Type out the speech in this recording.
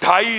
2.5